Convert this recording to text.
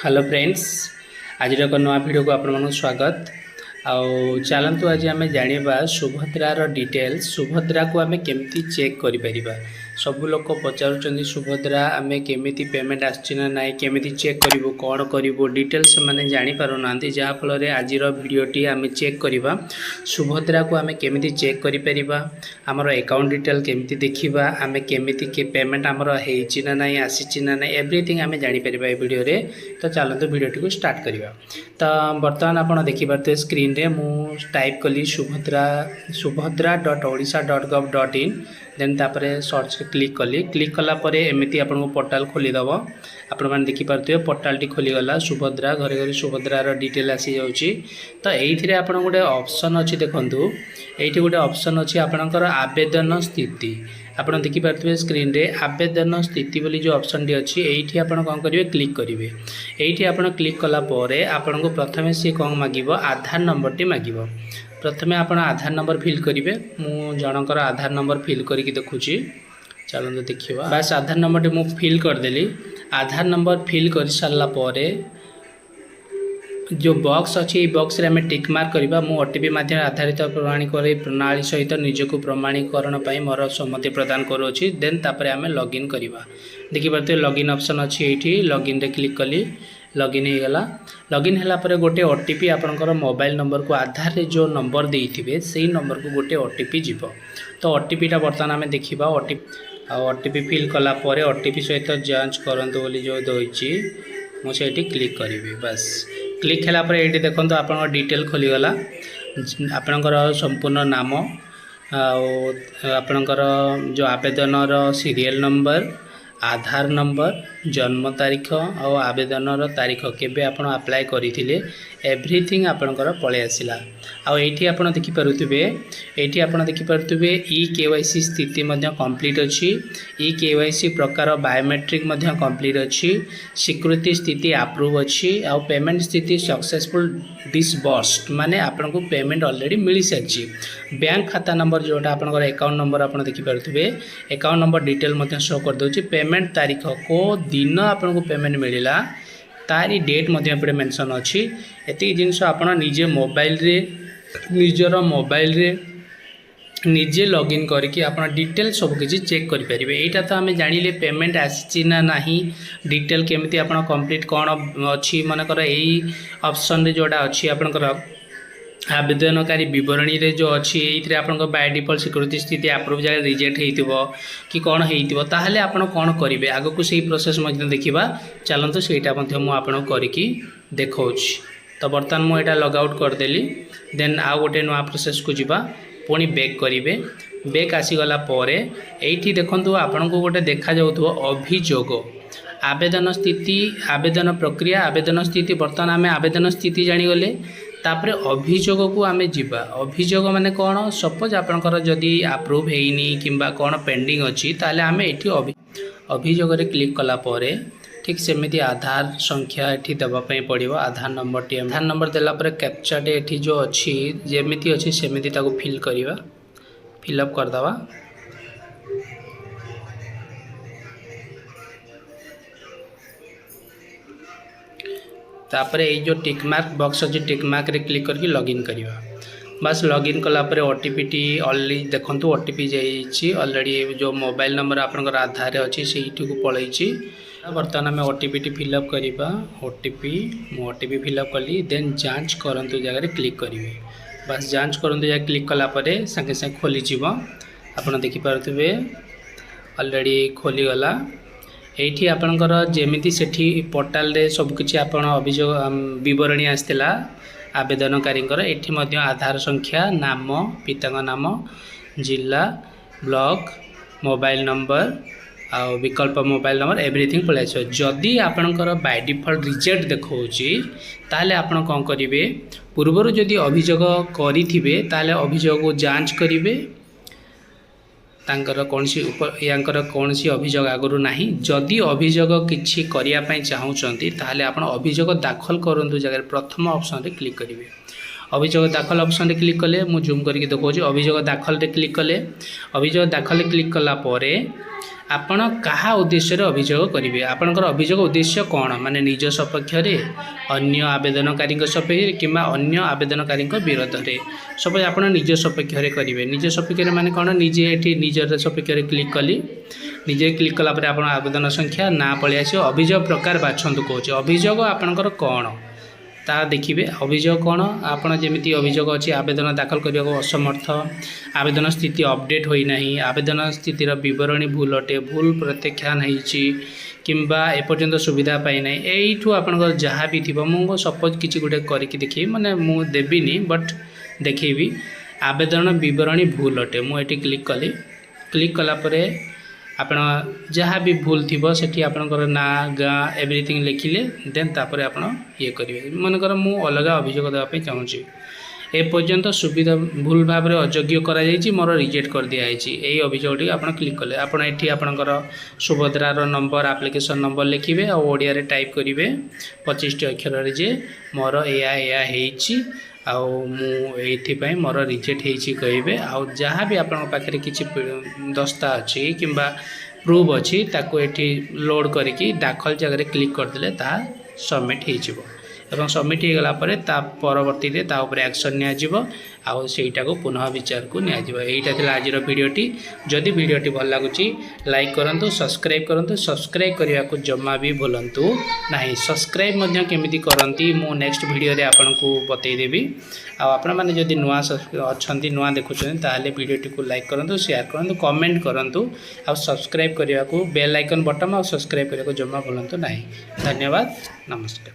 Hello friends, आज एक नवा वीडियो को आपन स्वागत। आउ चलतु आज आम जाना सुभद्रार डिटेल्स। सुभद्रा को आम केमती चेक करिपरिबा। सब लोग पचारुचंदी सुभद्रा आम केमी पेमेंट आसना ना केमी चेक करूँ कौन करूँ डिटेल्स मैंने जापर ना जहाँफल आज भिडटी आम चेक करवा सुभद्रा को आम केमी चेक करिपरिबा। आमर अकाउंट डिटेल केमी देखा आम केमी पेमेंट आमर होना ना आसी ना ना एवरीथिंग आम जापर भिडियो रे। तो चलते भिडियोटी को स्टार्ट करवा। तो बर्तमान आप देखिपे स्क्रीन रे मु टाइप कली subhadra.odisha.gov.in देन तापर सर्च क्लिक कली। क्लिक कला परे एमती आपको पोर्टाल खोलीदेव। आपण मैंने देखिपे पोर्टाल टी खोलीगला सुभद्रा घरे घरे सुभद्रार डिटेल आसी जाऊँगी। तो ये आप गोटे ऑप्शन अच्छी देखूँ ये गोटे ऑप्शन अच्छी आपणकर आवेदन स्थिति आपड़ देखिपे स्क्रीन रे आवेदन स्थिति बोली जो ऑप्शन टी अच्छी ये आप कौन करेंगे क्लिक करेंगे। ये आप क्लिक कलापर आपन को प्रथम सी कौन मांग आधार नंबर टी मांग। प्रथमे आप आधार नंबर फिल करेंगे। मु जनकर आधार नंबर फिल करके देखुची। चलो देखा बस आधार नंबर टी मु फिल करदेली। आधार नंबर फिल कर सारा जो बॉक्स अच्छी ये बॉक्स रे हमें टिक मार्क करवा। मु ओटीपी माध्यम आधारित प्रमाणीकरण प्रणाली सहित निजक प्रमाणीकरण मोर सम्मति प्रदान करुँची। देन तापर आम लॉगिन करवा। देखिए लॉगिन ऑप्शन अच्छी ये लॉगिन रे क्लिक कली। लॉगिन हो गला। लॉगिन है पर गोटे ओटीपी आपंकर मोबाइल नंबर को आधार रे जो नंबर देते से नंबर को गोटे ओटीपी जीव। तो ओटीपीटा बर्तमान आम देखा ओटीपी फिल कलापर ओटीपी सहित जांच करंतु बोली जो देछि मुझे क्लिक करी। बस क्लिक है ये देखो आप डिटेल खोलीगला। आपणकर संपूर्ण नाम आपणकर जो आवेदन सीरियल नंबर आधार नंबर जन्म तारीख और आवेदन तारीख केबे आपण अप्लाई करथिले एवरीथिंग आपणकर पळे आसिला। आ एठी आपण देखि परुतबे एठी आपण देखि परुतबे ई केवाईसी स्थिति मध्य कंप्लीट अछि। ई केवाईसी प्रकार बायोमेट्रिक मध्य कंप्लीट अछि। स्वीकृति स्थिति अप्रूव अछि। आ पेमेंट स्थिति सक्सेसफुल डिसबर्स्ड माने आपण को पेमेंट ऑलरेडी मिली सारछि। बैंक खाता नंबर जोटा आपनकर अकाउंट नंबर आपण देखि परुतबे अकाउंट नंबर डिटेल मध्य शो कर दोछि। पेमेंट तारीख को दिन आपन को पेमेंट मिलला तारी डेट मध्य पे मेंशन अच्छी। एति जिनस आप निजे मोबाइल रे निजर मोबाइल रे निजे लॉगिन करके आप डिटेल सब किसी चेक करेंगे। यहाँ तो आम जानिले पेमेंट आसी ना नहीं डिटेल केमती आप कंप्लीट कौन अच्छी मनकर यही ऑप्शन रे जोड़ा अच्छी आपनकर आवेदनकारी विवरणी रे जो अच्छी ये आप बाय डिफॉल्ट सिक्योरिटी स्थिति अप्रूव जगह रिजेक्ट हो कि कौन हो ताहले आपण कौन करेंगे आग को सही प्रोसेस देखा। चलते सहीटा मुझे करके देखा। तो बर्तमान मुझे लॉग आउट करदेली। देन आउ गोटे नुआ प्रोसेस को जीवा पुणी बैक करेंगे। बैक आसीगला ये देखो आपन को गोटे देखा जाउथो अभियोग आवेदन स्थिति आवेदन प्रक्रिया आवेदन स्थिति। बर्तमान आम आवेदन स्थिति जानीगले तापर अभियोग को आम जीवा। अभियोग माने कौन सपोज आपनकर जदि अप्रूव होइनी किंबा कौन पेंडिंग अच्छी ताले आम ये अभियोग रे क्लिक कला परे ठीक सेमिति आधार संख्या ये देवाई पड़ो। आधार नंबर देला परे कैप्चा ये जो अच्छी जेमिति अच्छी सेमिति ताको फिल करवा फिलअप करदवा। तापर ये जो टिक मार्क बॉक्स अच्छी टिक मार्क रे क्लिक करके लॉगिन करवा। बस लॉगिन कलापर ओटीपी टी ऑलरेडी देखो ओटीपी जाइए ऑलरेडी जो मोबाइल नंबर आपनकर आधार अच्छी से को पलैछि। बर्तमान आम ओटीपी टी फिलअप करवा। ओटीपी फिलअप कली। देन जांच करंतु जगह क्लिक करेंगे। बस जांच करंतु जगह क्लिक कलापर संगे संगे खोलीजिव। आपन देखिपे ऑलरेडी खोलीगला। ये आपणकर जमीती सेठी पोर्टाल रे सबकिछि आपण अभियोग विवरणी आसला आवेदनकारी ये आधार संख्या नाम पिता नाम जिला ब्लॉक मोबाइल नंबर आ विकल्प मोबाइल नंबर एवरीथिंग पलि आस। जदि आपणकर बाय डिफॉल्ट रिजेक्ट देखौछि ताहले आपण कौन करेंगे पूर्वर जदि अभियोग करिथिबे ताहले अभियोग को जांच करेंगे। तांकर कौन सी यांकर कौन सी अभियोग आगु ना जदि अभियोग किसी करने चाहूँगी ताहले आपण अभियोग दाखल करंतु जगह प्रथम ऑप्शन रे क्लिक करेंगे। अभियोग दाखल ऑप्शन रे क्लिक कले मु जूम करके देखो अभियोग दाखल रे क्लिक कले। अभियोग दाखल क्लिक कला परे ଆପଣ କାହା ଉଦ୍ଦେଶ୍ୟରେ ଅଭିଯୋଗ କରିବେ ଆପଣଙ୍କର ଅଭିଯୋଗ ଉଦ୍ଦେଶ୍ୟ କ'ଣ ମାନେ ନିଜ ସପକ୍ଷରେ ଅନ୍ୟ ଆବେଦନକାରୀଙ୍କ ସପକ୍ଷରେ କିମ୍ବା ଅନ୍ୟ ଆବେଦନକାରୀଙ୍କ ବିରୋଧରେ ସପୋଜ ଆପଣ ନିଜ ସପକ୍ଷରେ କରିବେ ନିଜ ସପକ୍ଷରେ ମାନେ କ'ଣ ନିଜେ ଏଠି ନିଜର ସପକ୍ଷରେ କ୍ଲିକ୍ କଲି ନିଜେ କ୍ଲିକ୍ କଲା ପରେ ଆପଣ ଆବେଦନ ସଂଖ୍ୟା ନାଁ ପଳେଇ ଆସିବ ଅଭିଯୋଗ ପ୍ରକାର ବାଛନ୍ତୁ କହୁଛି ଅଭିଯୋଗ ଆପଣଙ୍କର କ'ଣ ତା ଦେଖିବେ ଅଭିଯୋଗ କ'ଣ ଆପଣ ଯେମିତି ଅଭିଯୋଗ ଅଛି ଆବେଦନ ଦାଖଲ କରିବାକୁ ଅସମର୍ଥ ଆବେଦନ ସ୍ଥିତି ଅପଡେଟ୍ ହୋଇନାହିଁ ଆବେଦନ ସ୍ଥିତିର ବିବରଣୀ ଭୁଲ ଅଟେ ଭୁଲ ପ୍ରତ୍ୟାଖ୍ୟାନ ହେଇଛି କିମ୍ବା ଏପର୍ଯ୍ୟନ୍ତ ସୁବିଧା ପାଇନାହିଁ ଏଇଠୁ ଆପଣଙ୍କର ଯାହା ବି ଥିବ ମୁଁ ସପୋଜ କିଛି ଗୋଟେ କରିକି ଦେଖେଇବି ମାନେ ମୁଁ ଦେବିନି ବଟ୍ ଦେଖେଇବି ଆବେଦନ ବିବରଣୀ ଭୁଲ ଅଟେ ମୁଁ ଏଠି କ୍ଲିକ୍ କଲା ପରେ ଆପଣ ଯାହା ବି ଭୁଲ ଥିବ ସେଠି ଆପଣଙ୍କର ନାଁ ଗାଁ ଏଭ୍ରିଥିଙ୍ଗ ଲେଖିଲେ ଦେନ୍ ତାପରେ ଆପଣ ଇଏ କରିବେ ମନେକର ମୁଁ ଅଲଗା ଅଭିଯୋଗ ଦେବା ପାଇଁ ଚାହୁଁଛି ଏପର୍ଯ୍ୟନ୍ତ ସୁବିଧା ଭୁଲ ଭାବରେ ଅଯୋଗ୍ୟ କରାଯାଇଛି ମୋର ରିଜେକ୍ଟ କରିଦିଆଯାଇଛି ଏହି ଅଭିଯୋଗଟି ଆପଣ କ୍ଲିକ୍ କଲେ ଆପଣ ଏଠି ଆପଣଙ୍କର ସୁଭଦ୍ରାର ନମ୍ବର ଆପ୍ଲିକେସନ୍ ନମ୍ବର ଲେଖିବେ ଆଉ ଓଡ଼ିଆରେ ଟାଇପ୍ କରିବେ 25ଟି ଅକ୍ଷରରେ ଯେ ମୋର ଏୟା ହେଇଛି ଆଉ ମୁଁ ଏଇଥିପାଇଁ ମୋର ରିଜେକ୍ଟ ହେଇଛି କହିବେ ଆଉ ଯାହା ବି ଆପଣଙ୍କ ପାଖରେ କିଛି ଦସ୍ତା ଅଛି କିମ୍ବା ପ୍ରୁଫ୍ ଅଛି ତାକୁ ଏଠି ଲୋଡ଼ କରିକି ଦାଖଲ ଜାଗାରେ କ୍ଲିକ୍ କରିଦେଲେ ତାହା ସବମିଟ୍ ହେଇଯିବ ଏବଂ ସବମିଟ୍ ହେଇଗଲା ପରେ ତା ପରବର୍ତ୍ତୀରେ ତା ଉପରେ ଆକ୍ସନ୍ ନିଆଯିବ ଆଉ ସେଇଟାକୁ ପୁନଃ ବିଚାରକୁ ନିଆଯିବ ଏଇଟା ଥିଲା ଆଜିର ଭିଡ଼ିଓଟି ଯଦି ଭିଡ଼ିଓଟି ଭଲ ଲାଗୁଛି ଲାଇକ୍ କରନ୍ତୁ ସବସ୍କ୍ରାଇବ୍ କରିବାକୁ ଜମା ବି ଭୁଲନ୍ତୁ ନାହିଁ ସବସ୍କ୍ରାଇବ୍ ମଧ୍ୟ କେମିତି କରନ୍ତି ମୁଁ ନେକ୍ସଟ ଭିଡ଼ିଓରେ ଆପଣଙ୍କୁ ବତେଇଦେବି ଆଉ ଆପଣମାନେ ଯଦି ନୂଆ ଅଛନ୍ତି ନୂଆ ଦେଖୁଛନ୍ତି ତାହେଲେ ଭିଡ଼ିଓଟିକୁ ଲାଇକ୍ କରନ୍ତୁ ସେୟାର କରନ୍ତୁ କମେଣ୍ଟ କରନ୍ତୁ ଆଉ ସବସ୍କ୍ରାଇବ୍ କରିବାକୁ ବେଲ୍ ଆଇକନ୍ ବଟନ୍ ଆଉ ସବସ୍କ୍ରାଇବ୍ କରିବାକୁ ଜମା ଭୁଲନ୍ତୁ ନାହିଁ ଧନ୍ୟବାଦ ନମସ୍କାର।